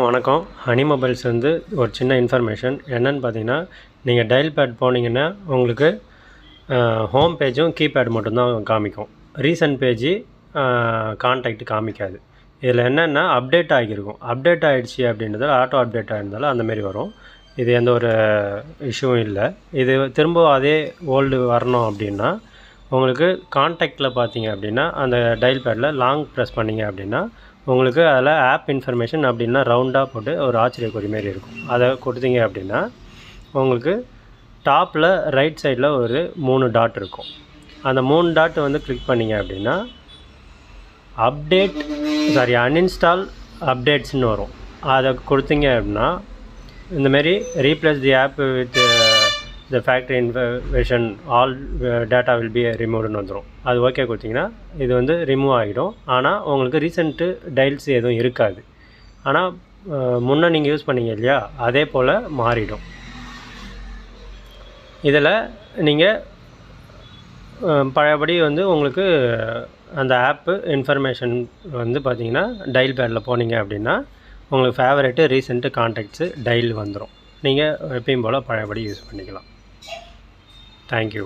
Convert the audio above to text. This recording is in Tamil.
வணக்கம். ஹனி மொபைல்ஸ் வந்து ஒரு சின்ன இன்ஃபர்மேஷன் என்னென்னு பார்த்தீங்கன்னா, நீங்கள் டயல் பேட் போனீங்கன்னா உங்களுக்கு ஹோம் பேஜும் கீபேட் மட்டும்தான் காமிக்கும். ரீசன்ட் பேஜு கான்டாக்ட் காமிக்காது. இதில் என்னென்னா அப்டேட் ஆகியிருக்கும். அப்டேட் ஆகிடுச்சி அப்படின்றதால ஆட்டோ அப்டேட் ஆகிருந்தாலும் அந்தமாரி வரும். இது எந்த ஒரு இஷ்யூவும் இல்லை. இது திரும்ப அதே ஓல்டு வரணும் அப்படின்னா உங்களுக்கு கான்டாக்டில் பார்த்தீங்க அப்படின்னா அந்த டயல் பேடில் லாங் ப்ரெஸ் பண்ணிங்க அப்படின்னா உங்களுக்கு அதில் ஆப் இன்ஃபர்மேஷன் அப்படின்னா ரவுண்டாக போட்டு ஒரு ஆச்சரியக்குறி மாரி இருக்கும். அதை கொடுத்தீங்க அப்படின்னா உங்களுக்கு டாப்பில் ரைட் சைடில் ஒரு 3 டாட் இருக்கும். அந்த 3 டாட் வந்து கிளிக் பண்ணிங்க அப்படின்னா அன்இன்ஸ்டால் அப்டேட்ஸ்னு வரும். அதை கொடுத்தீங்க அப்படின்னா இந்தமாரி replace the app with the factory information all data will be ரிமூவ்டுன்னு வந்துடும். அது ஓகே கொடுத்தீங்கன்னா இது வந்து ரிமூவ் ஆகிடும். ஆனால் உங்களுக்கு ரீசெண்ட்டு டயல்ஸ் எதுவும் இருக்காது. ஆனால் முன்னே நீங்கள் யூஸ் பண்ணீங்க இல்லையா, அதே போல் மாறிடும். இதில் நீங்கள் பழையபடி வந்து உங்களுக்கு அந்த ஆப்பு இன்ஃபர்மேஷன் வந்து பார்த்தீங்கன்னா டயல் பேடில் போனீங்க அப்படின்னா உங்களுக்கு ஃபேவரெட்டு ரீசெண்ட்டு கான்டாக்ட்ஸு டயல் வந்துடும். நீங்கள் எப்பயும் போல் பழையபடி யூஸ் பண்ணிக்கலாம். தேங்க்யூ.